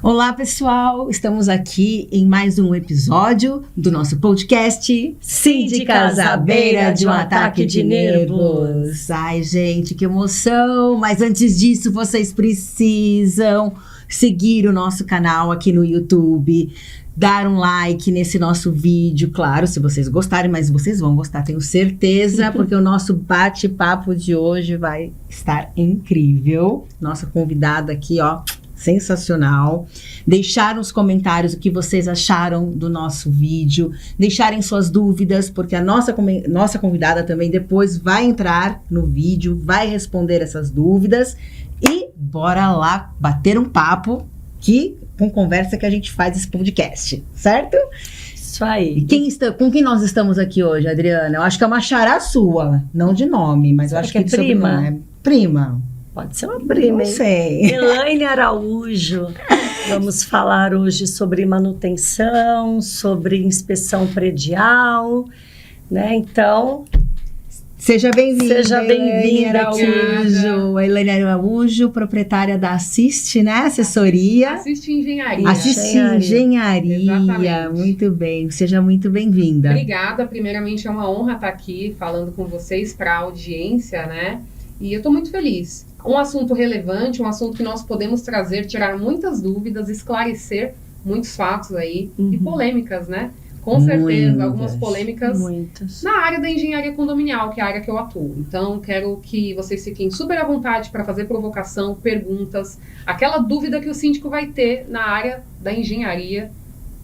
Olá, pessoal! Estamos aqui em mais um episódio do nosso podcast Síndicas à beira de um ataque de nervos. Ai, gente, que emoção! Mas antes disso, vocês precisam seguir o nosso canal aqui no YouTube, dar um like nesse nosso vídeo, claro, se vocês gostarem, mas vocês vão gostar, tenho certeza, porque o nosso bate-papo de hoje vai estar incrível. Nossa convidada aqui, ó, sensacional. Deixar nos comentários o que vocês acharam do nosso vídeo, deixarem suas dúvidas, porque a nossa convidada também depois vai entrar no vídeo, vai responder essas dúvidas e bora lá bater um papo com conversa que a gente faz esse podcast, certo? Isso aí. E com quem nós estamos aqui hoje, Adriana? Eu acho que é uma xará sua, não de nome, mas eu acho que é prima. Prima. Pode ser uma prima, hein? Não sei. Elaine Araújo. Vamos falar hoje sobre manutenção, sobre inspeção predial, né? Então, seja bem-vinda. Seja bem-vinda, Araújo. A Elaine Araújo, proprietária da Assiste, né? Assessoria. Assiste Engenharia. Assiste Engenharia. Exatamente. Muito bem. Seja muito bem-vinda. Obrigada. Primeiramente, é uma honra estar aqui falando com vocês para a audiência, né? E eu estou muito feliz. Um assunto relevante, um assunto que nós podemos trazer, tirar muitas dúvidas, esclarecer muitos fatos aí e polêmicas, né? Com certeza, algumas polêmicas na área da engenharia condominial, que é a área que eu atuo. Então, quero que vocês fiquem super à vontade para fazer provocação, perguntas. Aquela dúvida que o síndico vai ter na área da engenharia,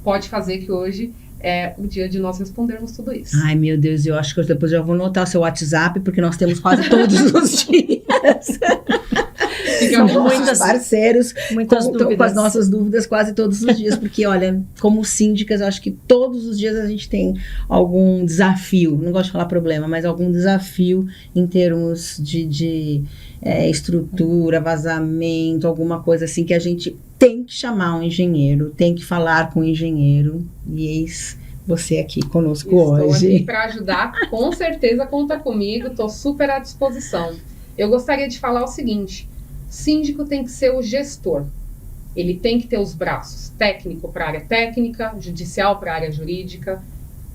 pode fazer, que hoje é o dia de nós respondermos tudo isso. Ai, meu Deus, eu acho que eu depois já vou anotar o seu WhatsApp, porque nós temos quase todos os dias. Somos muitos parceiros, contam com as nossas dúvidas quase todos os dias, porque olha, como síndicas, eu acho que todos os dias a gente tem algum desafio, não gosto de falar problema, mas algum desafio em termos de estrutura, vazamento, alguma coisa assim que a gente tem que chamar um engenheiro, tem que falar com o engenheiro, e eis você aqui conosco hoje. Estou aqui para ajudar, com certeza conta comigo, estou super à disposição. Eu gostaria de falar o seguinte: síndico tem que ser o gestor. Ele tem que ter os braços técnico para a área técnica, judicial para a área jurídica.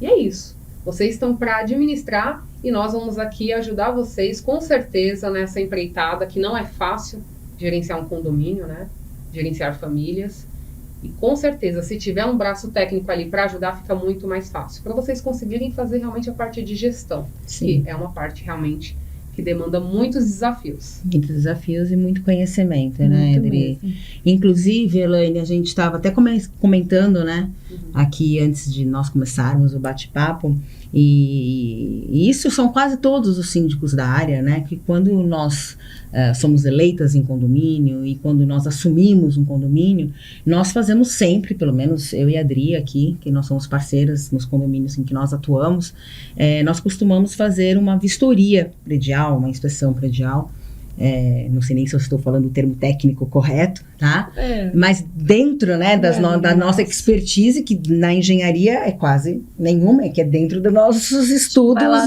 E é isso. Vocês estão para administrar e nós vamos aqui ajudar vocês, com certeza, nessa empreitada, que não é fácil gerenciar um condomínio, né? Gerenciar famílias. E com certeza, se tiver um braço técnico ali para ajudar, fica muito mais fácil. Para vocês conseguirem fazer realmente a parte de gestão. Sim. Que é uma parte realmente que demanda muitos desafios. Muitos desafios e muito conhecimento, né, Adri? Inclusive, Elaine, a gente estava até comentando, né, aqui antes de nós começarmos o bate-papo, e isso são quase todos os síndicos da área, né, que quando nós somos eleitas em condomínio e quando nós assumimos um condomínio, nós fazemos sempre, pelo menos eu e a Adri aqui, que nós somos parceiras nos condomínios em que nós atuamos, nós costumamos fazer uma vistoria predial, uma inspeção predial. Não sei nem se eu estou falando o termo técnico correto, tá? Mas dentro, né, da nossa expertise, que na engenharia é quase nenhuma, que é dentro dos nossos estudos. Vai lá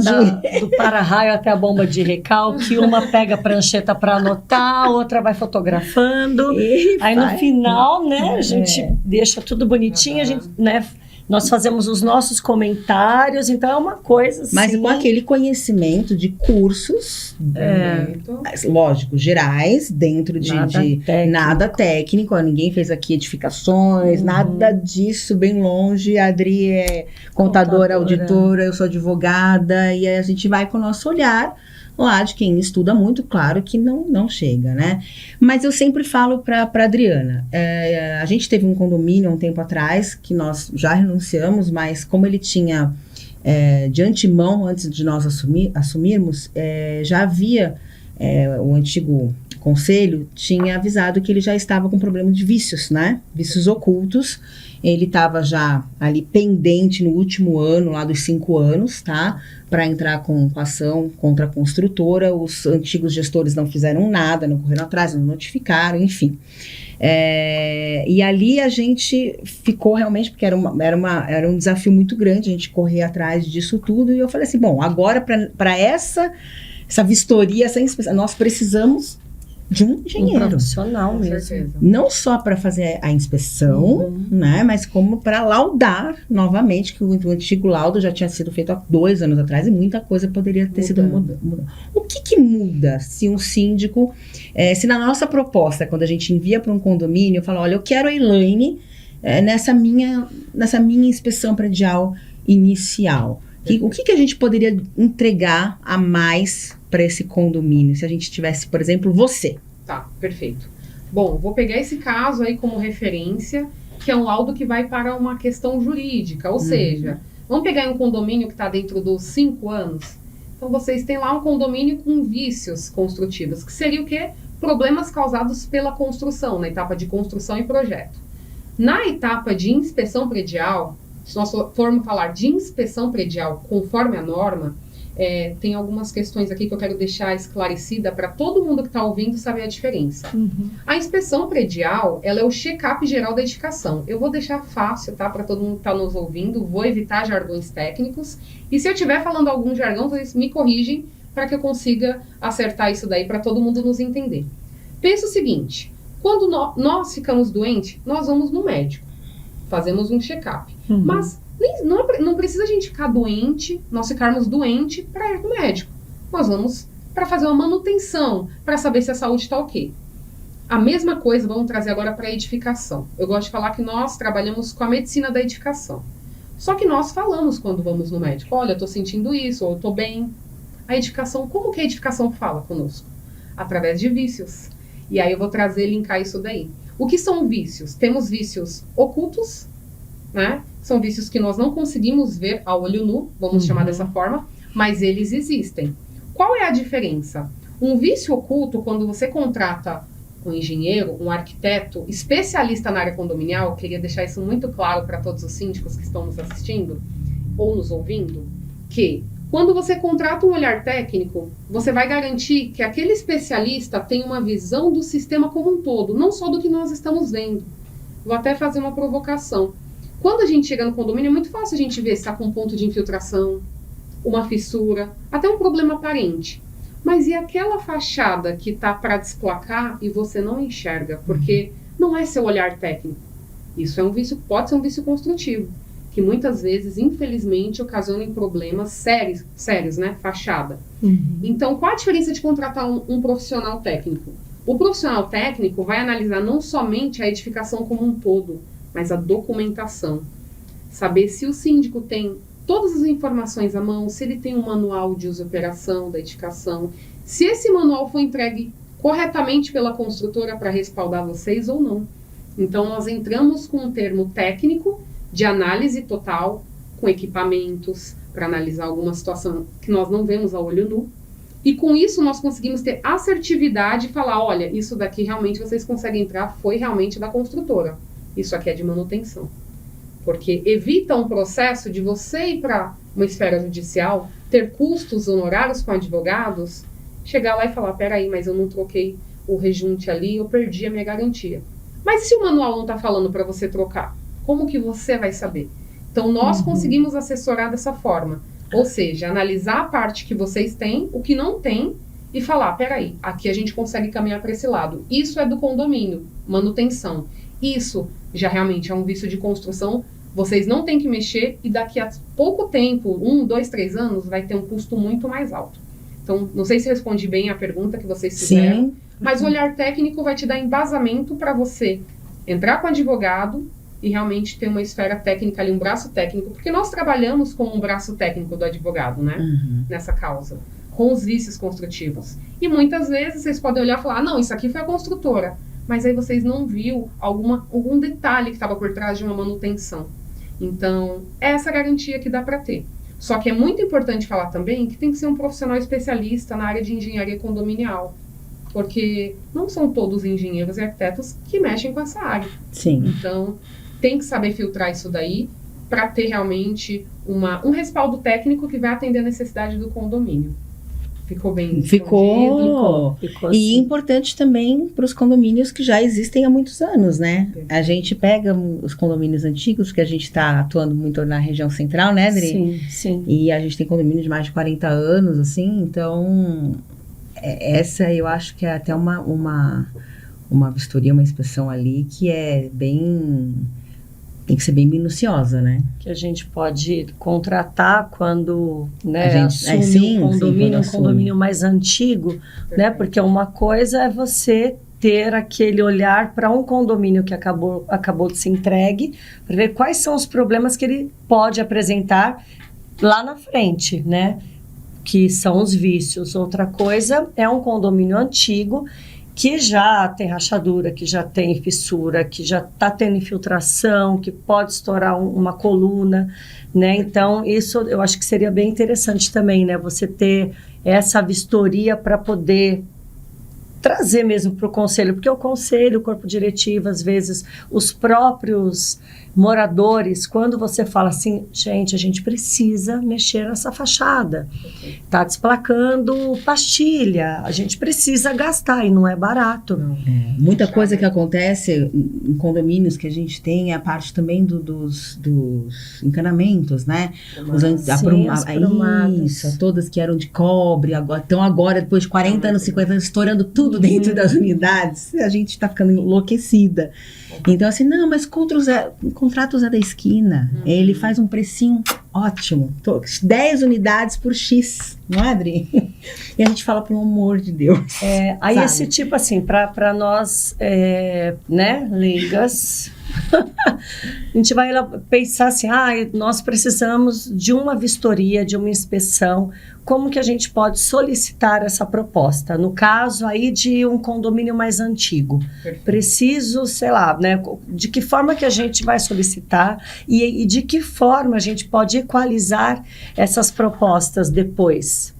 do para-raio até a bomba de recalque, uma pega a prancheta para anotar, a outra vai fotografando. Aí no final, né, a gente deixa tudo bonitinho, a gente, né, nós fazemos os nossos comentários, então é uma coisa assim. Mas com aquele conhecimento de cursos, lógico, gerais, dentro de nada técnico. Ninguém fez aqui edificações, nada disso, bem longe. A Adri é contadora, auditora, eu sou advogada, e aí a gente vai com o nosso olhar lá de quem estuda muito, claro que não chega, né? Mas eu sempre falo para Adriana, a gente teve um condomínio há um tempo atrás, que nós já renunciamos, mas como ele tinha de antemão, antes de nós assumirmos, já havia o antigo conselho tinha avisado que ele já estava com problema de vícios, né? Vícios ocultos. Ele estava já ali pendente no último ano, lá dos 5 anos, tá? Para entrar com ação contra a construtora. Os antigos gestores não fizeram nada, não correram atrás, não notificaram, enfim. E ali a gente ficou realmente, porque era um desafio muito grande a gente correr atrás disso tudo. E eu falei assim, bom, agora para essa vistoria, essa inspeção, nós precisamos de um engenheiro. Um profissional Com mesmo. certeza. Não só para fazer a inspeção, né, mas como para laudar novamente, que o antigo laudo já tinha sido feito há 2 anos atrás e muita coisa poderia ter sido mudada. O que muda se um síndico, se na nossa proposta, quando a gente envia para um condomínio, fala, olha, eu quero a Elaine nessa minha inspeção predial inicial. O que a gente poderia entregar a mais para esse condomínio, se a gente tivesse, por exemplo, você? Tá, perfeito. Bom, vou pegar esse caso aí como referência, que é um laudo que vai para uma questão jurídica, ou seja, vamos pegar um condomínio que está dentro dos 5 anos. Então, vocês têm lá um condomínio com vícios construtivos, que seria o quê? Problemas causados pela construção, na etapa de construção e projeto. Na etapa de inspeção predial, se nós formos falar de inspeção predial conforme a norma, tem algumas questões aqui que eu quero deixar esclarecida para todo mundo que está ouvindo saber a diferença. A inspeção predial, ela é o check-up geral da edificação. Eu vou deixar fácil, tá, para todo mundo que está nos ouvindo, vou evitar jargões técnicos. E se eu estiver falando algum jargão, vocês me corrigem para que eu consiga acertar isso daí para todo mundo nos entender. Pensa o seguinte, quando nós ficamos doentes, nós vamos no médico, fazemos um check-up. Mas não precisa a gente ficar doente, nós ficarmos doentes para ir no médico. Nós vamos para fazer uma manutenção, para saber se a saúde está ok. A mesma coisa vamos trazer agora para a edificação. Eu gosto de falar que nós trabalhamos com a medicina da edificação. Só que nós falamos quando vamos no médico, olha, eu estou sentindo isso, ou eu estou bem. A edificação, como que a edificação fala conosco? Através de vícios. E aí eu vou linkar isso daí. O que são vícios? Temos vícios ocultos, né? São vícios que nós não conseguimos ver a olho nu, vamos chamar dessa forma, mas eles existem. Qual é a diferença? Um vício oculto, quando você contrata um engenheiro, um arquiteto, especialista na área condominial, eu queria deixar isso muito claro para todos os síndicos que estão nos assistindo ou nos ouvindo, que quando você contrata um olhar técnico, você vai garantir que aquele especialista tem uma visão do sistema como um todo, não só do que nós estamos vendo. Vou até fazer uma provocação. Quando a gente chega no condomínio, é muito fácil a gente ver se está com um ponto de infiltração, uma fissura, até um problema aparente. Mas e aquela fachada que está para desplacar e você não enxerga, porque não é seu olhar técnico. Isso é um vício, pode ser um vício construtivo, que muitas vezes, infelizmente, ocasiona problemas sérios, né? Fachada. Então, qual a diferença de contratar um profissional técnico? O profissional técnico vai analisar não somente a edificação como um todo, mas a documentação. Saber se o síndico tem todas as informações à mão, se ele tem um manual de uso e operação da edificação, se esse manual foi entregue corretamente pela construtora para respaldar vocês ou não. Então, nós entramos com um termo técnico de análise total, com equipamentos, para analisar alguma situação que nós não vemos a olho nu. E com isso nós conseguimos ter assertividade e falar, olha, isso daqui realmente vocês conseguem entrar, foi realmente da construtora. Isso aqui é de manutenção. Porque evita um processo de você ir para uma esfera judicial, ter custos honorários com advogados, chegar lá e falar, peraí, mas eu não troquei o rejunte ali, eu perdi a minha garantia. Mas se o manual não está falando para você trocar, como que você vai saber? Então, nós conseguimos assessorar dessa forma. Ou seja, analisar a parte que vocês têm, o que não tem, e falar, peraí, aqui a gente consegue caminhar para esse lado. Isso é do condomínio, manutenção. Isso já realmente é um vício de construção, vocês não têm que mexer e daqui a pouco tempo, 1, 2, 3 anos, vai ter um custo muito mais alto. Então, não sei se respondi bem a pergunta que vocês fizeram, mas o olhar técnico vai te dar embasamento para você entrar com advogado e realmente ter uma esfera técnica ali, um braço técnico, porque nós trabalhamos com um braço técnico do advogado, né, nessa causa, com os vícios construtivos. E muitas vezes vocês podem olhar e falar, não, isso aqui foi a construtora, mas aí vocês não viu algum detalhe que estava por trás de uma manutenção. Então, essa garantia que dá para ter. Só que é muito importante falar também que tem que ser um profissional especialista na área de engenharia condominial, porque não são todos engenheiros e arquitetos que mexem com essa área. Sim. Então, tem que saber filtrar isso daí para ter realmente um respaldo técnico que vai atender a necessidade do condomínio. Ficou bem Ficou e importante também para os condomínios que já existem há muitos anos, né? A gente pega os condomínios antigos, porque a gente está atuando muito na região central, né, Adri? Sim, sim. E a gente tem condomínios de mais de 40 anos, assim, então Essa eu acho que é até uma vistoria, uma inspeção ali que é bem... Tem que ser bem minuciosa, né? Que a gente pode contratar quando, né, a gente, assume um condomínio mais antigo, né? Porque uma coisa é você ter aquele olhar para um condomínio que acabou de ser entregue, para ver quais são os problemas que ele pode apresentar lá na frente, né? Que são os vícios. Outra coisa é um condomínio antigo que já tem rachadura, que já tem fissura, que já está tendo infiltração, que pode estourar uma coluna, né? Então, isso eu acho que seria bem interessante também, né? Você ter essa vistoria para poder trazer mesmo para o conselho, porque o conselho, o corpo diretivo, às vezes, os próprios moradores, quando você fala assim, gente, a gente precisa mexer nessa fachada, tá desplacando pastilha, a gente precisa gastar e não é barato. Muita coisa que acontece em condomínios que a gente tem é a parte também dos encanamentos, né? As prumadas. Isso, todas que eram de cobre, agora depois de 40 anos, 50 anos, estourando tudo dentro das unidades, a gente tá ficando enlouquecida. Então, assim, não, mas contrata o Zé da Esquina. Ele faz um precinho ótimo. 10 unidades por X, não é, Adri? E a gente fala, pelo amor de Deus. Aí sabe? Esse tipo, assim, para nós, né, leigas, a gente vai pensar assim, nós precisamos de uma vistoria, de uma inspeção. Como que a gente pode solicitar essa proposta? No caso aí de um condomínio mais antigo. Perfeito. Preciso, sei lá, né, de que forma que a gente vai solicitar e de que forma a gente pode equalizar essas propostas depois?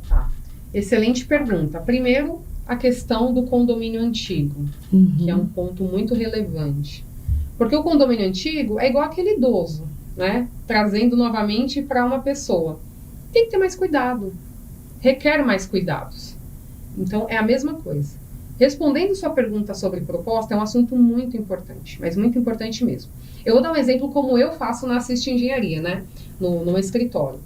Excelente pergunta. Primeiro, a questão do condomínio antigo, que é um ponto muito relevante. Porque o condomínio antigo é igual aquele idoso, né? Trazendo novamente para uma pessoa. Tem que ter mais cuidado. Requer mais cuidados. Então, é a mesma coisa. Respondendo sua pergunta sobre proposta, é um assunto muito importante, mas muito importante mesmo. Eu vou dar um exemplo como eu faço na Assiste Engenharia, né? No meu escritório.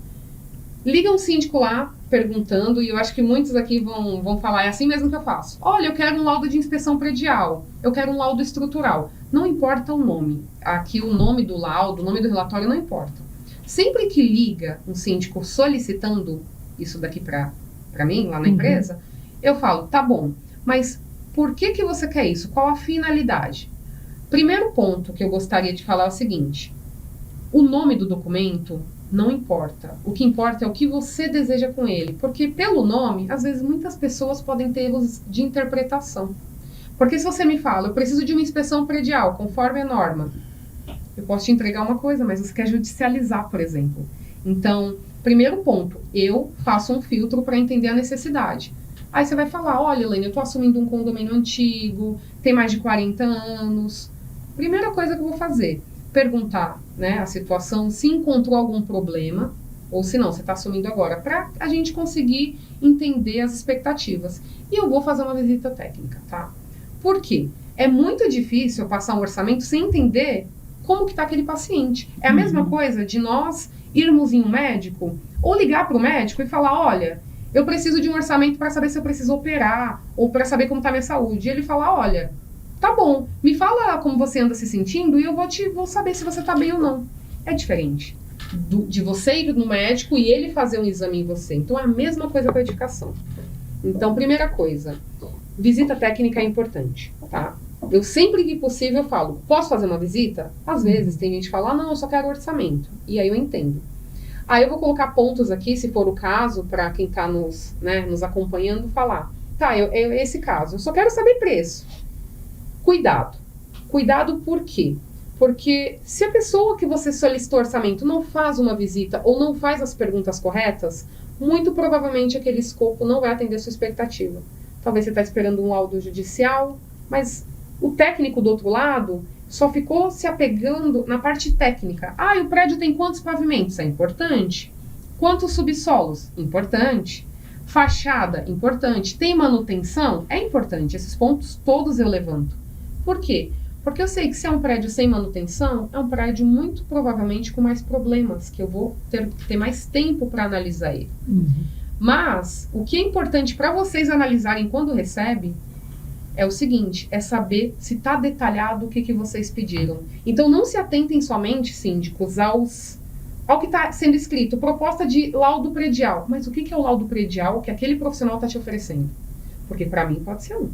Liga um síndico lá, perguntando, e eu acho que muitos aqui vão falar, é assim mesmo que eu faço. Olha, eu quero um laudo de inspeção predial, eu quero um laudo estrutural. Não importa o nome. Aqui o nome do laudo, o nome do relatório não importa. Sempre que liga um síndico solicitando isso daqui para mim, lá na empresa, eu falo, tá bom, mas por que você quer isso? Qual a finalidade? Primeiro ponto que eu gostaria de falar é o seguinte, o nome do documento não importa. O que importa é o que você deseja com ele, porque pelo nome, às vezes muitas pessoas podem ter erros de interpretação. Porque se você me fala, eu preciso de uma inspeção predial, conforme a norma, eu posso te entregar uma coisa, mas você quer judicializar, por exemplo. Então, primeiro ponto, eu faço um filtro para entender a necessidade. Aí você vai falar, olha, Elaine, eu estou assumindo um condomínio antigo, tem mais de 40 anos. Primeira coisa que eu vou fazer, perguntar, né, a situação, se encontrou algum problema, ou se não, você está assumindo agora, para a gente conseguir entender as expectativas. E eu vou fazer uma visita técnica, tá? Por quê? É muito difícil passar um orçamento sem entender como que está aquele paciente. É a mesma coisa de nós irmos em um médico, ou ligar para o médico e falar, olha, eu preciso de um orçamento para saber se eu preciso operar, ou para saber como está a minha saúde. E ele fala, olha, tá bom, me fala como você anda se sentindo e eu vou saber se você está bem ou não. É diferente de você ir no médico e ele fazer um exame em você. Então, é a mesma coisa com a edificação. Então, primeira coisa, visita técnica é importante, tá? Eu sempre que possível falo, posso fazer uma visita? Às vezes tem gente que fala, não, eu só quero orçamento. E aí eu entendo. Aí eu vou colocar pontos aqui, se for o caso, para quem está nos acompanhando, falar. Tá, esse caso, eu só quero saber preço. Cuidado. Cuidado por quê? Porque se a pessoa que você solicitou orçamento não faz uma visita ou não faz as perguntas corretas, muito provavelmente aquele escopo não vai atender a sua expectativa. Talvez você está esperando um laudo judicial, mas o técnico do outro lado só ficou se apegando na parte técnica. Ah, e o prédio tem quantos pavimentos? É importante. Quantos subsolos? Importante. Fachada? Importante. Tem manutenção? É importante. Esses pontos todos eu levanto. Por quê? Porque eu sei que se é um prédio sem manutenção, é um prédio muito provavelmente com mais problemas, que eu vou ter mais tempo para analisar ele. Mas o que é importante para vocês analisarem quando recebe é o seguinte, é saber se está detalhado o que vocês pediram. Então não se atentem somente, síndicos, ao que está sendo escrito, proposta de laudo predial. Mas o que é o laudo predial que aquele profissional está te oferecendo? Porque para mim pode ser um.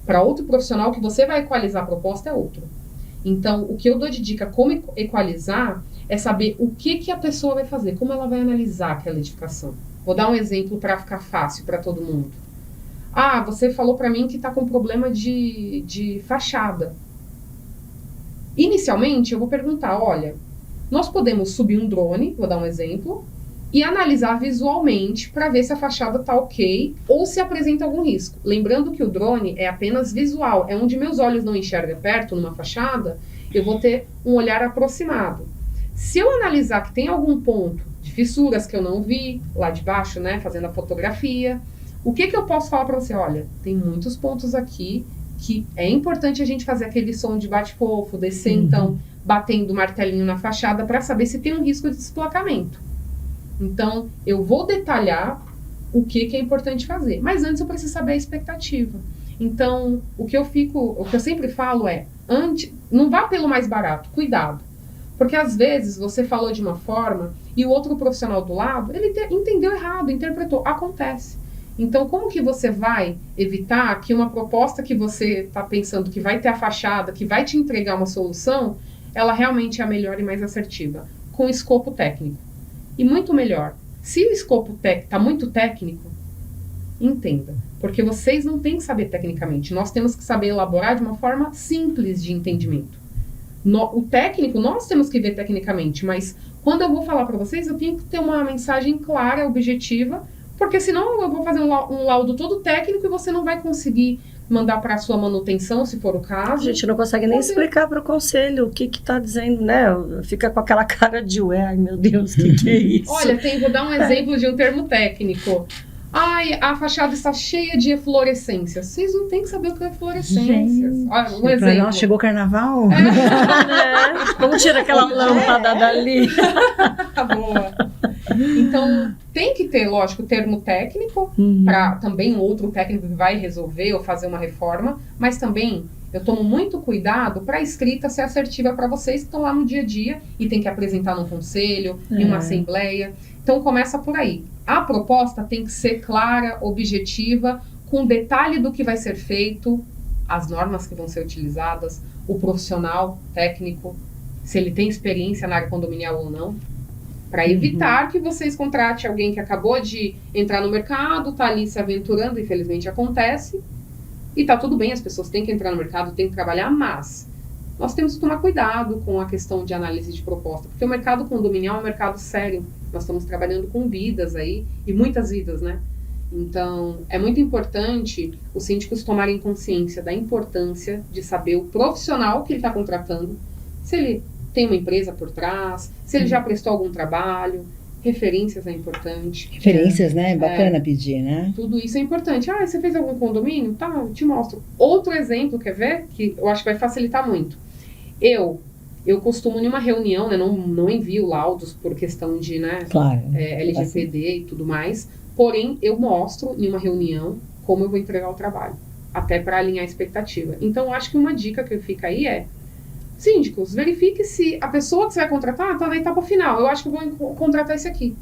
Para outro profissional que você vai equalizar a proposta é outro. Então, o que eu dou de dica como equalizar é saber o que a pessoa vai fazer, como ela vai analisar aquela edificação. Vou dar um exemplo para ficar fácil para todo mundo. Ah, você falou para mim que está com problema de fachada. Inicialmente, eu vou perguntar, olha, nós podemos subir um drone, vou dar um exemplo, e analisar visualmente para ver se a fachada está ok ou se apresenta algum risco. Lembrando que o drone é apenas visual, é onde meus olhos não enxergam perto, numa fachada, eu vou ter um olhar aproximado. Se eu analisar que tem algum ponto de fissuras que eu não vi, lá de baixo, né, fazendo a fotografia, o que eu posso falar para você? Olha, tem muitos pontos aqui que é importante a gente fazer aquele som de bate-fofo, descer então, batendo o martelinho na fachada para saber se tem um risco de desplacamento. Então, eu vou detalhar o que é importante fazer. Mas antes eu preciso saber a expectativa. Então, o que eu sempre falo é, não vá pelo mais barato, cuidado. Porque às vezes você falou de uma forma e o outro profissional do lado, ele entendeu errado, interpretou. Acontece. Então, como que você vai evitar que uma proposta que você está pensando que vai ter a fachada, que vai te entregar uma solução, ela realmente é a melhor e mais assertiva? Com escopo técnico. E muito melhor, se o escopo está muito técnico, entenda. Porque vocês não têm que saber tecnicamente. Nós temos que saber elaborar de uma forma simples de entendimento. O técnico, nós temos que ver tecnicamente, mas quando eu vou falar para vocês, eu tenho que ter uma mensagem clara, objetiva, porque senão eu vou fazer um laudo todo técnico e você não vai conseguir mandar para a sua manutenção, se for o caso. A gente não consegue nem explicar para o conselho o que está dizendo, né? Fica com aquela cara de ué, ai meu Deus, o que é isso? Olha, vou dar um exemplo de um termo técnico. Ai, a fachada está cheia de eflorescências. Vocês não têm que saber o que é eflorescências. Olha, um exemplo. Nós chegou o carnaval? Vamos tirar aquela lâmpada dali. Tá boa. Então, tem que ter, lógico, termo técnico, para também um outro técnico que vai resolver ou fazer uma reforma, mas também eu tomo muito cuidado para a escrita ser assertiva para vocês que estão lá no dia a dia e tem que apresentar num conselho, em uma assembleia. Então, começa por aí. A proposta tem que ser clara, objetiva, com detalhe do que vai ser feito, as normas que vão ser utilizadas, o profissional técnico, se ele tem experiência na área condominial ou não, para evitar que vocês contratem alguém que acabou de entrar no mercado, está ali se aventurando, infelizmente acontece, e está tudo bem, as pessoas têm que entrar no mercado, têm que trabalhar, mas nós temos que tomar cuidado com a questão de análise de proposta, porque o mercado condominial é um mercado sério. Nós estamos trabalhando com vidas aí, e muitas vidas, né? Então, é muito importante os síndicos tomarem consciência da importância de saber o profissional que ele está contratando, se ele tem uma empresa por trás, se ele já prestou algum trabalho, referências é importante. Referências, né? Bacana pedir, né? Tudo isso é importante. Ah, você fez algum condomínio? Tá, eu te mostro. Outro exemplo, quer ver? Que eu acho que vai facilitar muito. Eu costumo, em uma reunião, né, não envio laudos por questão de, né, claro, LGPD e tudo mais, porém, eu mostro em uma reunião como eu vou entregar o trabalho, até para alinhar a expectativa. Então, eu acho que uma dica que fica aí é, síndicos, verifique se a pessoa que você vai contratar está na etapa final. Eu acho que eu vou contratar esse aqui.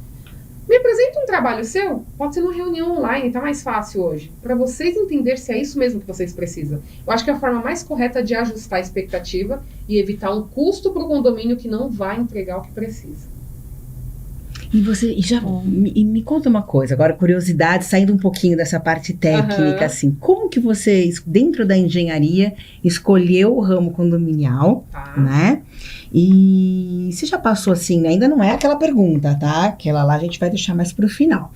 Me apresenta um trabalho seu, pode ser numa reunião online, tá mais fácil hoje, para vocês entenderem se é isso mesmo que vocês precisam. Eu acho que é a forma mais correta de ajustar a expectativa e evitar um custo para o condomínio que não vai entregar o que precisa. E me conta uma coisa, agora curiosidade, saindo um pouquinho dessa parte técnica, assim, como que você, dentro da engenharia, escolheu o ramo condominial, né? E você já passou assim, né? Ainda não é aquela pergunta, tá? Aquela lá a gente vai deixar mais pro final.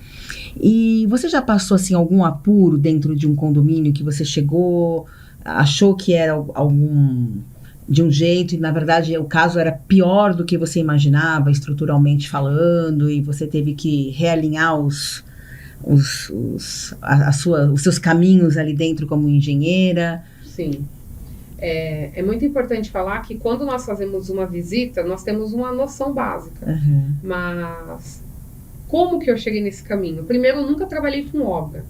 E você já passou, assim, algum apuro dentro de um condomínio que você chegou, achou que era de um jeito, e na verdade o caso era pior do que você imaginava, estruturalmente falando, e você teve que realinhar os seus caminhos ali dentro como engenheira? Sim. É muito importante falar que quando nós fazemos uma visita, nós temos uma noção básica. Mas Como que eu cheguei nesse caminho? Primeiro, eu nunca trabalhei com obra.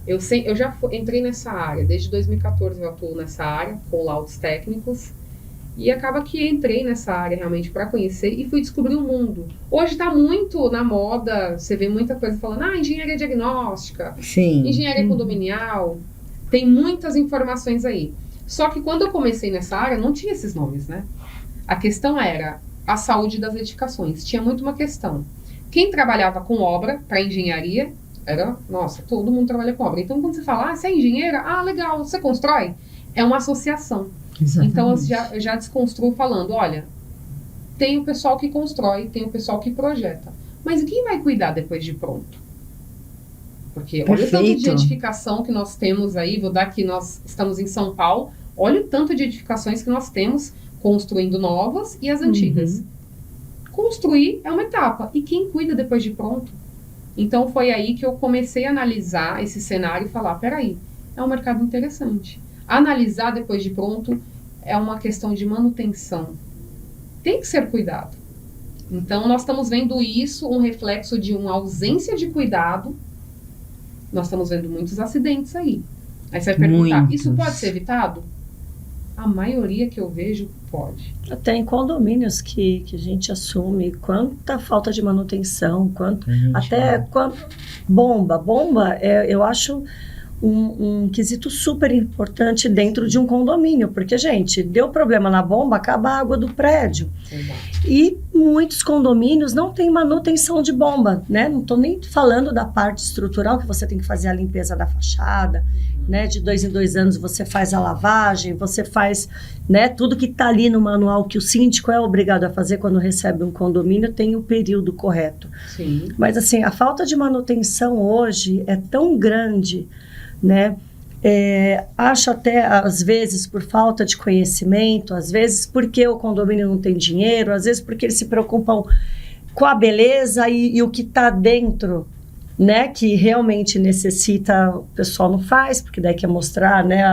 Eu já entrei nessa área, desde 2014 eu atuo nessa área, com laudos técnicos, e acaba que entrei nessa área realmente para conhecer e fui descobrir o mundo. Hoje está muito na moda, você vê muita coisa falando, engenharia diagnóstica, Sim. Engenharia condominial, tem muitas informações aí. Só que quando eu comecei nessa área, não tinha esses nomes, né? A questão era a saúde das edificações. Tinha muito uma questão. Quem trabalhava com obra para engenharia era, nossa, todo mundo trabalha com obra. Então, quando você fala, você é engenheira? Legal, você constrói? É uma associação. Exatamente. Então, eu já desconstruo falando, olha, tem o pessoal que constrói, tem o pessoal que projeta. Mas quem vai cuidar depois de pronto? Porque olha o tanto de edificação que nós temos aí, vou dar que nós estamos em São Paulo, olha o tanto de edificações que nós temos construindo novas e as antigas. Construir é uma etapa. E quem cuida depois de pronto? Então foi aí que eu comecei a analisar esse cenário e falar, peraí, é um mercado interessante. Analisar depois de pronto é uma questão de manutenção. Tem que ser cuidado. Então nós estamos vendo isso, um reflexo de uma ausência de cuidado. Nós estamos vendo muitos acidentes aí. Aí você vai perguntar, isso pode ser evitado? A maioria que eu vejo pode. Até em condomínios que a gente assume quanta falta de manutenção, bomba, eu acho um quesito super importante dentro de um condomínio, porque, gente, deu problema na bomba, acaba a água do prédio. Exato. E muitos condomínios não têm manutenção de bomba, né? Não estou nem falando da parte estrutural, que você tem que fazer a limpeza da fachada, né? De 2 em 2 anos você faz a lavagem, você faz, né? Tudo que está ali no manual que o síndico é obrigado a fazer quando recebe um condomínio tem o período correto. Sim. Mas, assim, a falta de manutenção hoje é tão grande, né? Acho até, às vezes, por falta de conhecimento, às vezes porque o condomínio não tem dinheiro, às vezes porque eles se preocupam com a beleza e o que está dentro, né, que realmente necessita, o pessoal não faz, porque daí quer mostrar, né,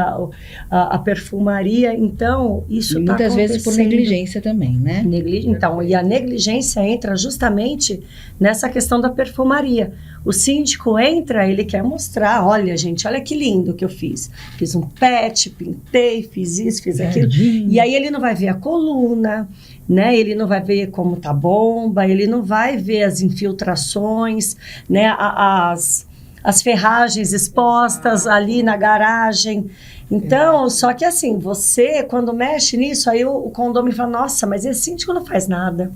a perfumaria. Então, isso está muitas vezes por negligência também, né? Então, e a negligência entra justamente nessa questão da perfumaria. O síndico entra, ele quer mostrar, olha, gente, olha que lindo que eu fiz. Fiz um pet, pintei, fiz isso, fiz aquilo. E aí ele não vai ver a coluna, né? Ele não vai ver como tá a bomba, ele não vai ver as infiltrações, né? As ferragens expostas ali na garagem. Então, só que assim, você, quando mexe nisso, aí o condomínio fala, nossa, mas esse síndico não faz nada.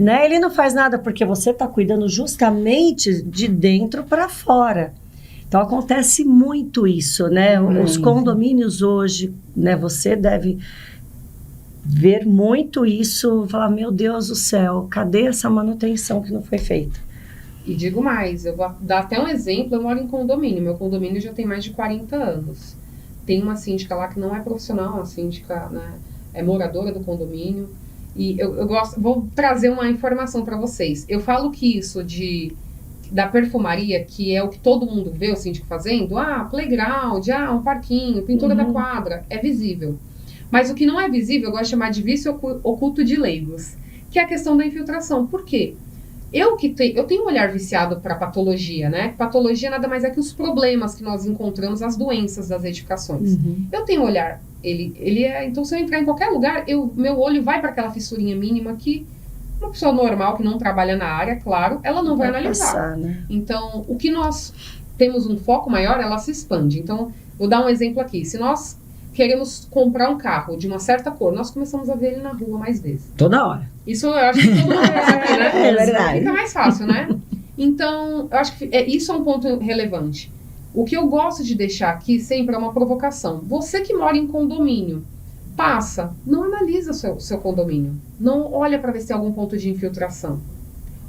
Né? Ele não faz nada porque você está cuidando justamente de dentro para fora. Então, acontece muito isso, né? Os condomínios hoje, né? Você deve ver muito isso, falar, meu Deus do céu, cadê essa manutenção que não foi feita? E digo mais, eu vou dar até um exemplo, eu moro em condomínio, meu condomínio já tem mais de 40 anos. Tem uma síndica lá que não é profissional, uma síndica, né, é moradora do condomínio. E eu gosto, vou trazer uma informação para vocês. Eu falo que isso da perfumaria, que é o que todo mundo vê o síndico fazendo, playground, um parquinho, pintura da quadra, é visível. Mas o que não é visível, eu gosto de chamar de vício oculto de leigos, que é a questão da infiltração. Por quê? Eu tenho um olhar viciado para patologia, né? Patologia nada mais é que os problemas que nós encontramos, as doenças das edificações. Eu tenho um olhar, então se eu entrar em qualquer lugar, meu olho vai para aquela fissurinha mínima que uma pessoa normal que não trabalha na área, claro, ela não vai analisar. Passar, né? Então, o que nós temos um foco maior, ela se expande. Então, vou dar um exemplo aqui. Se nós queremos comprar um carro de uma certa cor, nós começamos a ver ele na rua mais vezes. Toda hora. Isso eu acho que todo mundo faz aqui, né? É verdade. Fica mais fácil, né? Então, eu acho que isso é um ponto relevante. O que eu gosto de deixar aqui sempre é uma provocação. Você que mora em condomínio, não analisa seu condomínio. Não olha para ver se tem algum ponto de infiltração.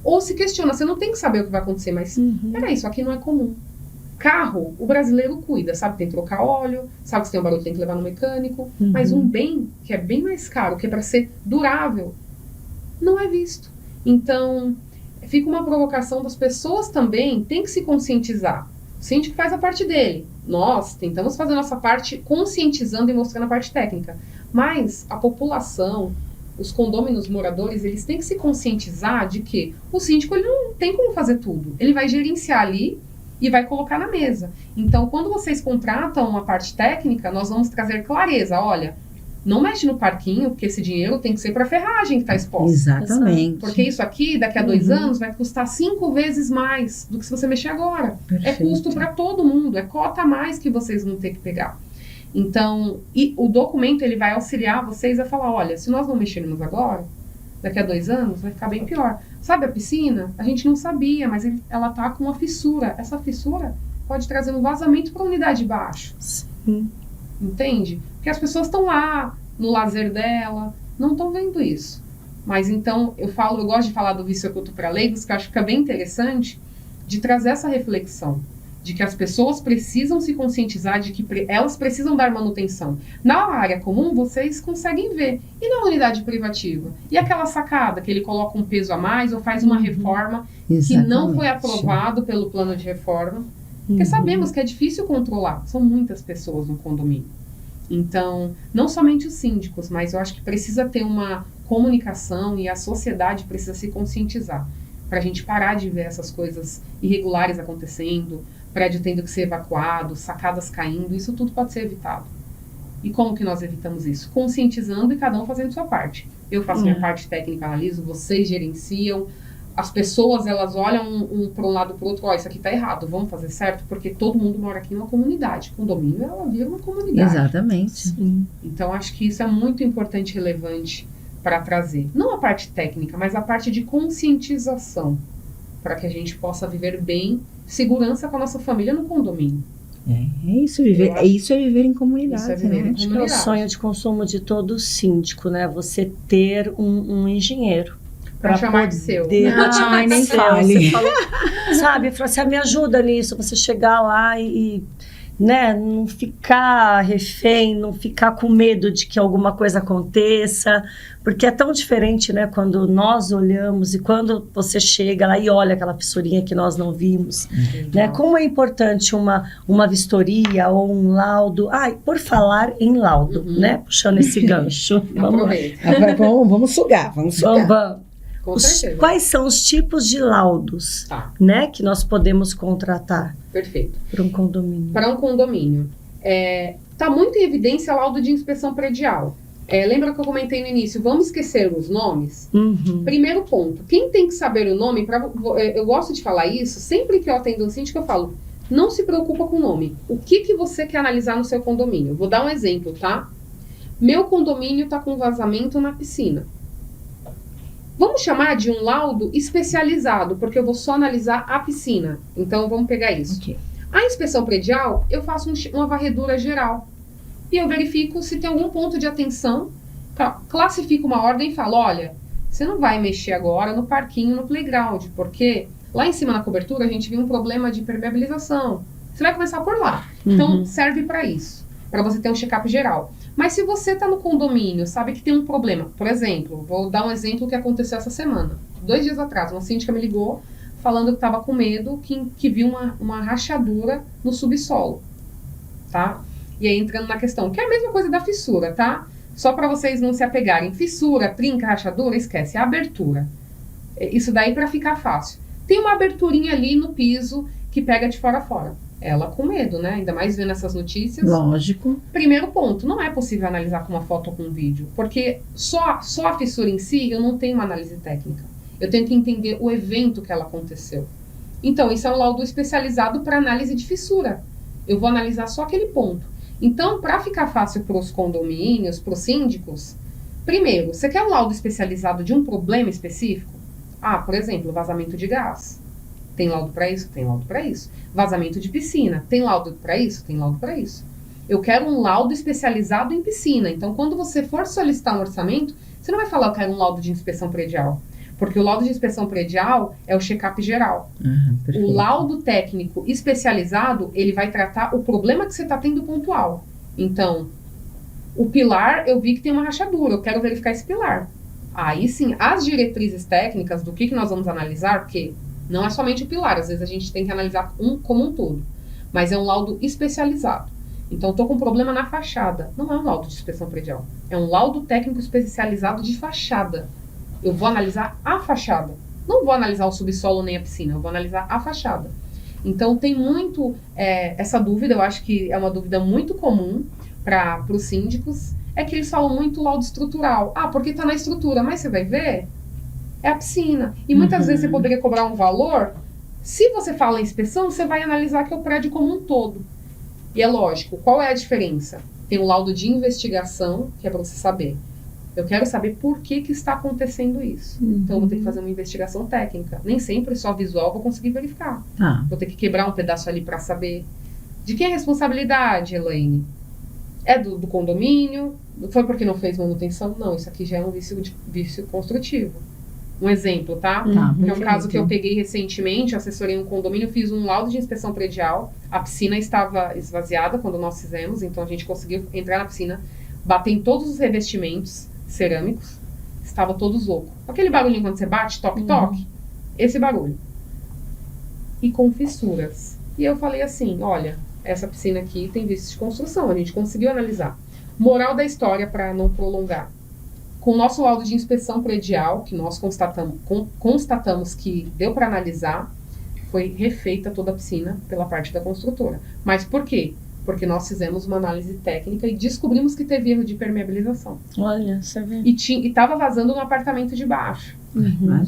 Ou se questiona, você não tem que saber o que vai acontecer, mas peraí, isso aqui não é comum. Carro, o brasileiro cuida, sabe? Tem que trocar óleo, sabe que se tem um barulho, tem que levar no mecânico. Mas um bem que é bem mais caro, que é para ser durável, não é visto. Então, fica uma provocação das pessoas também, tem que se conscientizar. O síndico faz a parte dele. Nós tentamos fazer a nossa parte conscientizando e mostrando a parte técnica. Mas a população, os condôminos moradores, eles têm que se conscientizar de que o síndico ele não tem como fazer tudo. Ele vai gerenciar ali e vai colocar na mesa. Então, quando vocês contratam uma parte técnica, nós vamos trazer clareza. Olha, não mexe no parquinho, porque esse dinheiro tem que ser para a ferragem que está exposta. Exatamente. Porque isso aqui, daqui a 2 anos, vai custar 5 vezes mais do que se você mexer agora. Perfeito. É custo para todo mundo, é cota a mais que vocês vão ter que pegar. Então, e o documento ele vai auxiliar vocês a falar, olha, se nós não mexermos agora, daqui a 2 anos vai ficar bem pior. Sabe a piscina? A gente não sabia, mas ela tá com uma fissura. Essa fissura pode trazer um vazamento para a unidade de baixo. Sim. Entende? Porque as pessoas estão lá, no lazer dela, não estão vendo isso. Mas então, eu gosto de falar do vício oculto para leigos, que eu acho que fica bem interessante, de trazer essa reflexão. De que as pessoas precisam se conscientizar de que elas precisam dar manutenção. Na área comum, vocês conseguem ver. E na unidade privativa? E aquela sacada que ele coloca um peso a mais ou faz uma reforma que não foi aprovado pelo plano de reforma? Porque sabemos que é difícil controlar. São muitas pessoas no condomínio. Então, não somente os síndicos, mas eu acho que precisa ter uma comunicação e a sociedade precisa se conscientizar. Para a gente parar de ver essas coisas irregulares acontecendo, prédio tendo que ser evacuado, sacadas caindo, isso tudo pode ser evitado. E como que nós evitamos isso? Conscientizando e cada um fazendo sua parte. Eu faço minha parte técnica, analiso, vocês gerenciam, as pessoas elas olham um para um lado para o outro, isso aqui está errado, vamos fazer certo, porque todo mundo mora aqui numa comunidade. Condomínio, ela vira uma comunidade. Exatamente. Sim. Então, acho que isso é muito importante e relevante para trazer. Não a parte técnica, mas a parte de conscientização, para que a gente possa viver bem, segurança com a nossa família no condomínio. Isso é viver em comunidade. Isso é viver em Acho que é o sonho de consumo de todo síndico, né? Você ter um engenheiro. Para chamar de seu. Ai, nem fale. Sabe, fala assim, me ajuda nisso, você chegar lá e né, não ficar refém, não ficar com medo de que alguma coisa aconteça, porque é tão diferente, né, quando nós olhamos e quando você chega lá e olha aquela fissurinha que nós não vimos, né, como é importante uma vistoria ou um laudo. Por falar em laudo, né, puxando esse gancho. Vamos sugar. Vamos. Com certeza. Quais são os tipos de laudos, né, que nós podemos contratar? Perfeito. Para um condomínio. Para um condomínio. Está muito em evidência o laudo de inspeção predial. Lembra que eu comentei no início? Vamos esquecer os nomes? Primeiro ponto. Quem tem que saber o nome? Eu gosto de falar isso. Sempre que eu atendo um síndico, eu falo, não se preocupa com o nome. O que você quer analisar no seu condomínio? Vou dar um exemplo, tá? Meu condomínio está com vazamento na piscina. Vamos chamar de um laudo especializado, porque eu vou só analisar a piscina. Então, vamos pegar isso. Okay. A inspeção predial, eu faço uma varredura geral. E eu verifico se tem algum ponto de atenção, classifico uma ordem e falo, olha, você não vai mexer agora no parquinho, no playground, porque lá em cima na cobertura a gente viu um problema de permeabilização. Você vai começar por lá. Então, serve para isso, para você ter um check-up geral. Mas se você está no condomínio, sabe que tem um problema. Por exemplo, vou dar um exemplo que aconteceu essa semana. 2 dias atrás, uma síndica me ligou falando que estava com medo, que viu uma rachadura no subsolo, tá? E aí entrando na questão, que é a mesma coisa da fissura, tá? Só para vocês não se apegarem. Fissura, trinca, rachadura, esquece. É a abertura. Isso daí para ficar fácil. Tem uma aberturinha ali no piso que pega de fora a fora. Ela com medo, né? Ainda mais vendo essas notícias. Lógico. Primeiro ponto, não é possível analisar com uma foto ou com um vídeo, porque só a fissura em si, eu não tenho uma análise técnica. Eu tenho que entender o evento que ela aconteceu. Então, isso é um laudo especializado para análise de fissura. Eu vou analisar só aquele ponto. Então, para ficar fácil para os condomínios, para os síndicos, primeiro, você quer um laudo especializado de um problema específico? Por exemplo, vazamento de gás. Tem laudo para isso? Tem laudo para isso. Vazamento de piscina. Tem laudo para isso? Tem laudo para isso. Eu quero um laudo especializado em piscina. Então, quando você for solicitar um orçamento, você não vai falar, eu quero um laudo de inspeção predial. Porque o laudo de inspeção predial é o check-up geral. O laudo técnico especializado, ele vai tratar o problema que você está tendo pontual. Então, o pilar, eu vi que tem uma rachadura. Eu quero verificar esse pilar. Aí sim, as diretrizes técnicas do que nós vamos analisar, porque não é somente o pilar, às vezes a gente tem que analisar como um todo. Mas é um laudo especializado. Então, estou com um problema na fachada. Não é um laudo de inspeção predial. É um laudo técnico especializado de fachada. Eu vou analisar a fachada. Não vou analisar o subsolo nem a piscina, eu vou analisar a fachada. Então tem muito essa dúvida, eu acho que é uma dúvida muito comum para os síndicos, é que eles falam muito laudo estrutural. Ah, porque está na estrutura, mas você vai ver, é a piscina. E muitas vezes você poderia cobrar um valor. Se você fala em inspeção, você vai analisar que é o prédio como um todo. E é lógico, qual é a diferença? Tem o laudo de investigação, que é para você saber. Eu quero saber por que está acontecendo isso. Então, eu vou ter que fazer uma investigação técnica. Nem sempre só visual eu vou conseguir verificar. Vou ter que quebrar um pedaço ali para saber. De quem é a responsabilidade, Elaine? É do condomínio? Foi porque não fez manutenção? Não, isso aqui já é um vício construtivo. Um exemplo, tá? É um caso que eu peguei recentemente, eu assessorei um condomínio, fiz um laudo de inspeção predial. A piscina estava esvaziada quando nós fizemos, então a gente conseguiu entrar na piscina, bater em todos os revestimentos cerâmicos, estava todos loucos. Aquele barulhinho quando você bate, toque, esse barulho. E com fissuras. E eu falei assim, olha, essa piscina aqui tem vício de construção, a gente conseguiu analisar. Moral da história, para não prolongar. Com o nosso laudo de inspeção predial, que nós constatamos que deu para analisar, foi refeita toda a piscina pela parte da construtora. Mas por quê? Porque nós fizemos uma análise técnica e descobrimos que teve erro de permeabilização. Olha, você vê. E estava vazando no apartamento de baixo.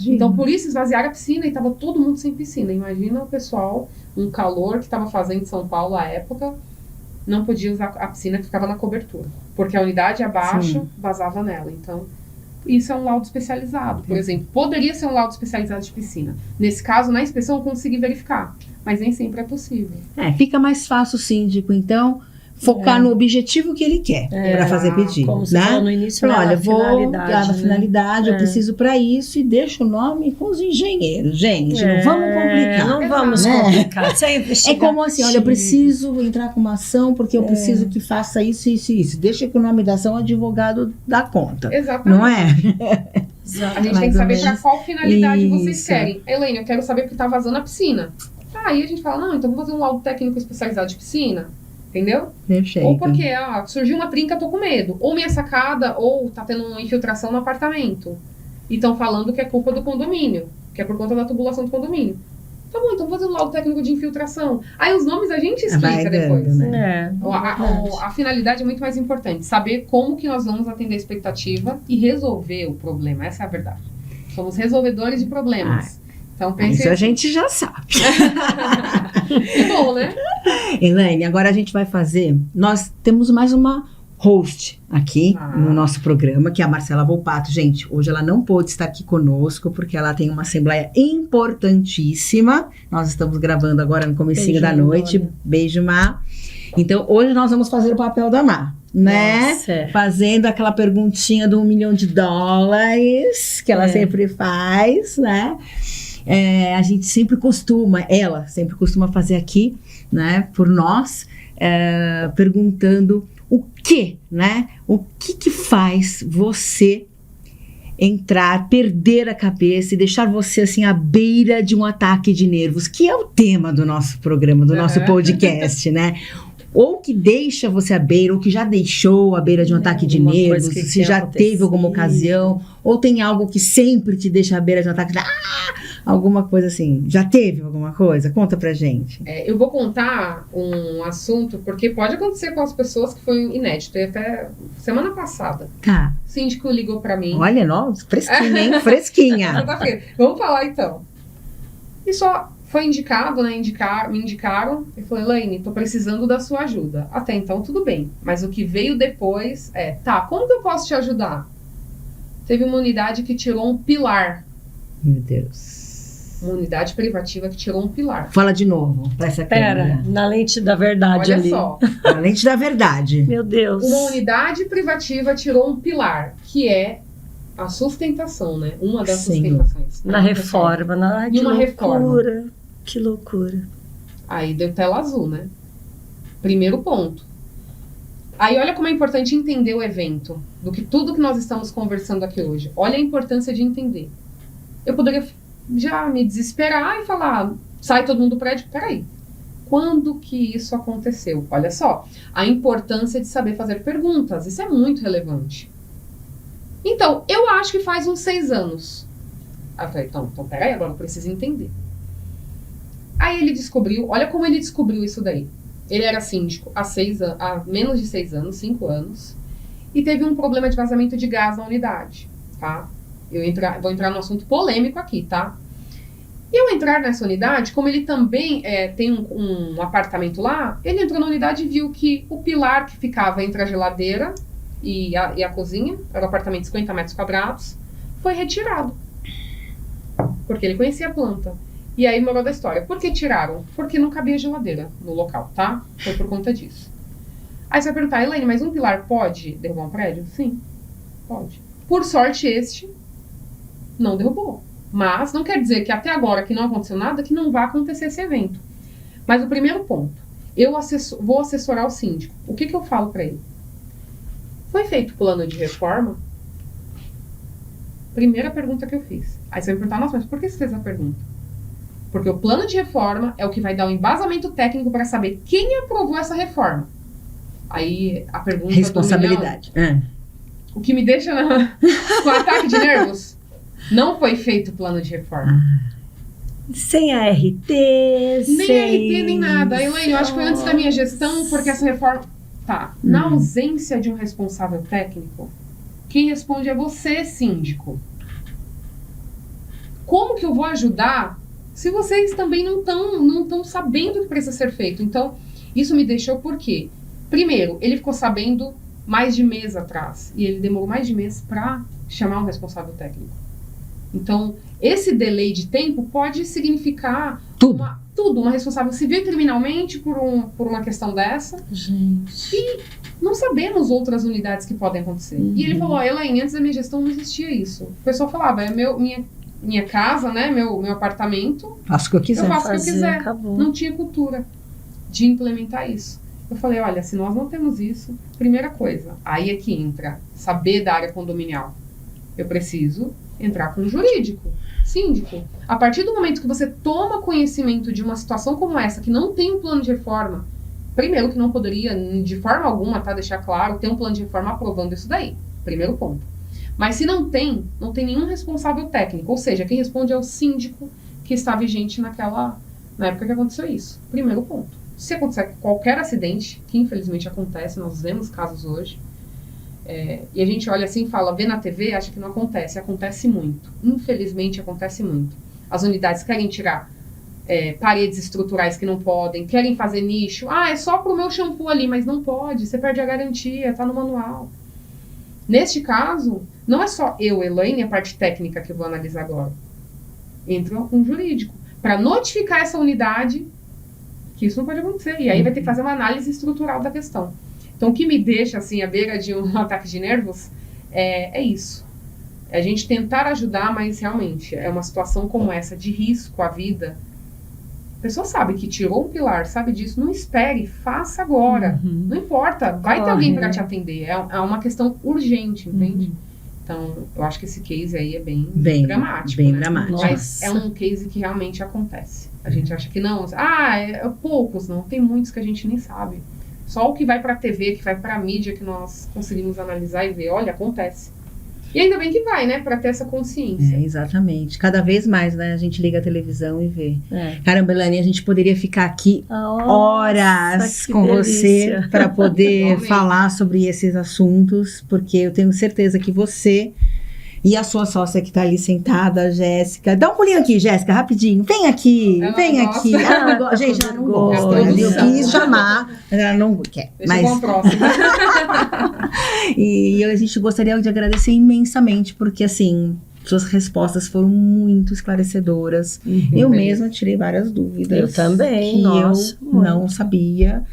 Então, por isso, esvaziaram a piscina e estava todo mundo sem piscina. Imagina o pessoal, um calor que estava fazendo em São Paulo à época, não podia usar a piscina que ficava na cobertura. Porque a unidade abaixo vazava nela. Então, isso é um laudo especializado. Por exemplo, poderia ser um laudo especializado de piscina. Nesse caso, na inspeção, eu consegui verificar. Mas nem sempre é possível. Fica mais fácil o síndico, então, focar no objetivo que ele quer para fazer pedido. Como você falou no início, olha, vou finalidade, na finalidade, eu preciso para isso, e deixa o nome com os engenheiros. Gente, não vamos complicar. Não vamos complicar. É como assim, olha, eu preciso entrar com uma ação porque eu preciso que faça isso, isso e isso. Deixa que o nome da ação o advogado dá conta. Exatamente. Não é? A gente tem que saber para qual finalidade vocês querem. Elaine, eu quero saber porque está vazando a piscina. Aí a gente fala, não, então vamos fazer um laudo técnico especializado de piscina. Entendeu? Perfeito. Ou porque surgiu uma trinca, tô com medo. Ou minha sacada, ou tá tendo uma infiltração no apartamento. E estão falando que é culpa do condomínio, que é por conta da tubulação do condomínio. Tá bom, então vou fazer um laudo técnico de infiltração. Aí os nomes a gente explica depois. Né? A finalidade é muito mais importante. Saber como que nós vamos atender a expectativa e resolver o problema. Essa é a verdade. Somos resolvedores de problemas. Então, isso a gente já sabe. Que bom, né? Elaine, agora a gente vai fazer... Nós temos mais uma host aqui no nosso programa, que é a Marcela Volpato. Gente, hoje ela não pôde estar aqui conosco, porque ela tem uma assembleia importantíssima. Nós estamos gravando agora no comecinho da noite. Olha. Beijo, Má. Então, hoje nós vamos fazer o papel da Má, né? Nossa. Fazendo aquela perguntinha do $1 milhão, que ela sempre faz, né? A gente sempre ela sempre costuma fazer aqui, né, por nós, perguntando o que, né? O que faz você perder a cabeça e deixar você assim à beira de um ataque de nervos, que é o tema do nosso programa, do nosso podcast, né? Ou que deixa você à beira, ou que já deixou à beira de um ataque de nervos, se já teve alguma ocasião, ou tem algo que sempre te deixa à beira de um ataque de alguma coisa assim. Já teve alguma coisa? Conta pra gente. Eu vou contar um assunto, porque pode acontecer com as pessoas que foi inédito. E até semana passada, o síndico ligou pra mim. Olha, nossa, fresquinha, hein? Fresquinha. Vamos falar então. E só... Foi indicado, né? Me indicaram e falou, Elaine, tô precisando da sua ajuda. Até então, tudo bem. Mas o que veio depois como que eu posso te ajudar? Teve uma unidade que tirou um pilar. Meu Deus. Uma unidade privativa que tirou um pilar. Fala de novo, pra essa câmera. Na lente da verdade. Olha ali. Só. Na lente da verdade. Meu Deus. Uma unidade privativa tirou um pilar, que é a sustentação, né? Uma das sustentações. Na reforma. Que uma loucura. Reforma. Que loucura. Aí deu tela azul, né? Primeiro ponto. Aí olha como é importante entender o evento, tudo que nós estamos conversando aqui hoje. Olha a importância de entender. Eu poderia já me desesperar e falar, sai todo mundo do prédio, peraí. Quando que isso aconteceu? Olha só, a importância de saber fazer perguntas, isso é muito relevante. Então, eu acho que faz uns 6 anos. Aí eu falei, então peraí, agora eu preciso entender. Aí ele descobriu, olha como ele descobriu isso daí. Ele era síndico há menos de 6 anos, 5 anos, e teve um problema de vazamento de gás na unidade, tá? Vou entrar no assunto polêmico aqui, tá? E ao entrar nessa unidade, como ele também tem um apartamento lá, ele entrou na unidade e viu que o pilar que ficava entre a geladeira e a cozinha, era um apartamento de 50 metros quadrados, foi retirado. Porque ele conhecia a planta. E aí, moral da história, por que tiraram? Porque não cabia geladeira no local, tá? Foi por conta disso. Aí você vai perguntar, Elaine, mas um pilar pode derrubar um prédio? Sim, pode. Por sorte, este não derrubou. Mas não quer dizer que até agora que não aconteceu nada, que não vai acontecer esse evento. Mas o primeiro ponto, vou assessorar o síndico. O que eu falo para ele? Foi feito plano de reforma? Primeira pergunta que eu fiz. Aí você vai me perguntar, nossa, mas por que você fez a pergunta? Porque o plano de reforma é o que vai dar o embasamento técnico para saber quem aprovou essa reforma. Aí a pergunta... Responsabilidade. O que me deixa com ataque de nervos, não foi feito o plano de reforma. Sem ART, nem ART, nem nada. Elaine, eu acho que foi antes da minha gestão, porque essa reforma... Tá, na ausência de um responsável técnico, quem responde é você, síndico. Como que eu vou ajudar se vocês também não estão sabendo o que precisa ser feito? Então, isso me deixou por quê? Primeiro, ele ficou sabendo mais de mês atrás. E ele demorou mais de mês para chamar um responsável técnico. Então, esse delay de tempo pode significar uma responsável civil e criminalmente por uma questão dessa. Gente. E não sabemos outras unidades que podem acontecer. E ele falou, Elaine, antes da minha gestão não existia isso. O pessoal falava, minha casa, né, meu apartamento. Faço o que eu quiser. Eu faço o que eu quiser. Acabou. Não tinha cultura de implementar isso. Eu falei, olha, se nós não temos isso, primeira coisa, aí é que entra saber da área condominial. Eu preciso entrar com o jurídico, síndico. A partir do momento que você toma conhecimento de uma situação como essa, que não tem um plano de reforma, primeiro que não poderia, de forma alguma, tá, deixar claro, ter um plano de reforma aprovando isso daí. Primeiro ponto. Mas se não tem nenhum responsável técnico, ou seja, quem responde é o síndico que está vigente na época que aconteceu isso. Primeiro ponto. Se acontecer qualquer acidente, que infelizmente acontece, nós vemos casos hoje, e a gente olha assim e fala, vê na TV, acha que não acontece. Acontece muito. Infelizmente acontece muito. As unidades querem tirar paredes estruturais que não podem, querem fazer nicho. É só pro meu shampoo ali, mas não pode, você perde a garantia, tá no manual. Neste caso, não é só eu, Elaine, a parte técnica que eu vou analisar agora. Entra um jurídico para notificar essa unidade que isso não pode acontecer. E aí vai ter que fazer uma análise estrutural da questão. Então, o que me deixa, assim, à beira de um ataque de nervos é isso. É a gente tentar ajudar, mas realmente é uma situação como essa, de risco à vida. A pessoa sabe que tirou um pilar, sabe disso, não espere, faça agora. Não importa, vai ter alguém para te atender. É uma questão urgente, entende? Então, eu acho que esse case aí é bem dramático. Bem né? dramático. Mas é um case que realmente acontece. A gente acha que não, poucos, não. Tem muitos que a gente nem sabe. Só o que vai pra TV, que vai pra mídia, que nós conseguimos analisar e ver, olha, acontece. E ainda bem que vai, né, pra ter essa consciência. Exatamente. Cada vez mais, né, a gente liga a televisão e vê. Caramba, Elaine, a gente poderia ficar aqui horas com você para poder falar sobre esses assuntos, porque eu tenho certeza que você e a sua sócia que tá ali sentada, a Jéssica. Dá um pulinho aqui, Jéssica, rapidinho. Vem aqui, vem aqui. Gente, ela não gosta. Eu quis chamar, mas ela não quer. Deixa eu próxima. E a gente gostaria de agradecer imensamente, porque assim, suas respostas foram muito esclarecedoras. Eu mesma tirei várias dúvidas. Eu também, que eu não sabia.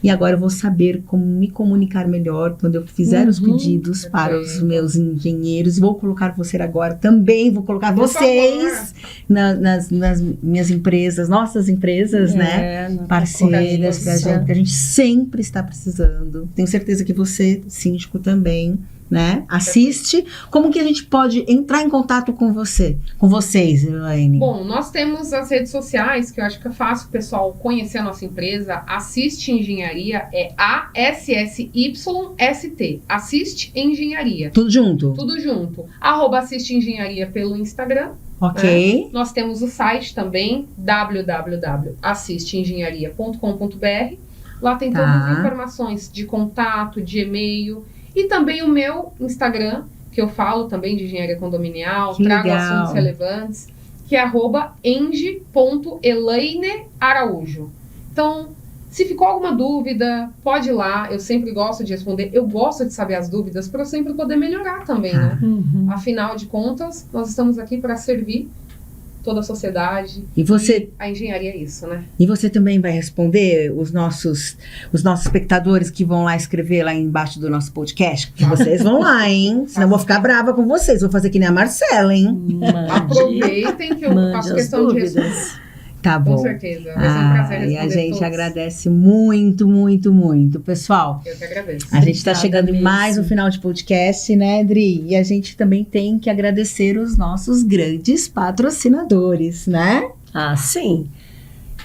E agora eu vou saber como me comunicar melhor quando eu fizer os pedidos para os meus engenheiros. Vou colocar você agora também, vou colocar vocês nas minhas empresas, nossas empresas, né? Parceiras, que a gente sempre está precisando. Tenho certeza que você, síndico, também. né? Assiste. Como que a gente pode entrar em contato com vocês, Elaine? Bom, nós temos as redes sociais, que eu acho que é fácil o pessoal conhecer a nossa empresa. Assiste Engenharia, é ASSYST. Assiste Engenharia. Tudo junto? Tudo junto. @Assiste Engenharia pelo Instagram. Ok. Né? Nós temos o site também, www.assisteengenharia.com.br. Lá tem todas as informações de contato, de e-mail. E também o meu Instagram, que eu falo também de engenharia condominial, trago assuntos relevantes, que é @eng.elainearaújo. Então, se ficou alguma dúvida, pode ir lá. Eu sempre gosto de responder. Eu gosto de saber as dúvidas para eu sempre poder melhorar também, né? Afinal de contas, nós estamos aqui para servir toda a sociedade. E a engenharia é isso, né? E você também vai responder os nossos espectadores que vão lá escrever lá embaixo do nosso podcast? Que vocês vão lá, hein? Senão eu vou ficar brava com vocês. Vou fazer que nem a Marcela, hein? Aproveitem que eu faço questão de responder. Tá bom. Com certeza. Vai ser um prazer responder. E a gente agradece muito, muito, muito. Pessoal, eu que agradeço. A gente está chegando em mais um final de podcast, né, Dri? E a gente também tem que agradecer os nossos grandes patrocinadores, né? Ah, sim.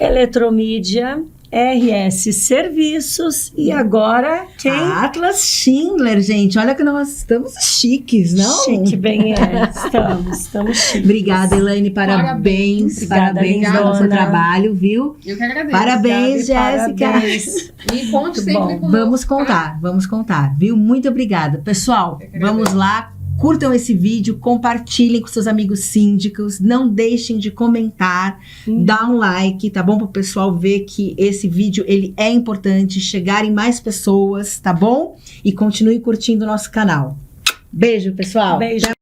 Eletromídia, RS Serviços e agora quem? Atlas Schindler, gente. Olha que nós estamos chiques, não? Chique, bem estamos chiques. Obrigada, Elaine, parabéns. Parabéns pelo seu trabalho, viu? Eu que agradeço. Parabéns, Jéssica. E conte sempre conosco. Vamos contar, viu? Muito obrigada. Pessoal, vamos lá. Curtam esse vídeo, compartilhem com seus amigos síndicos, não deixem de comentar, dá um like, tá bom? Para o pessoal ver que esse vídeo ele é importante, chegar em mais pessoas, tá bom? E continue curtindo o nosso canal. Beijo, pessoal. Beijo.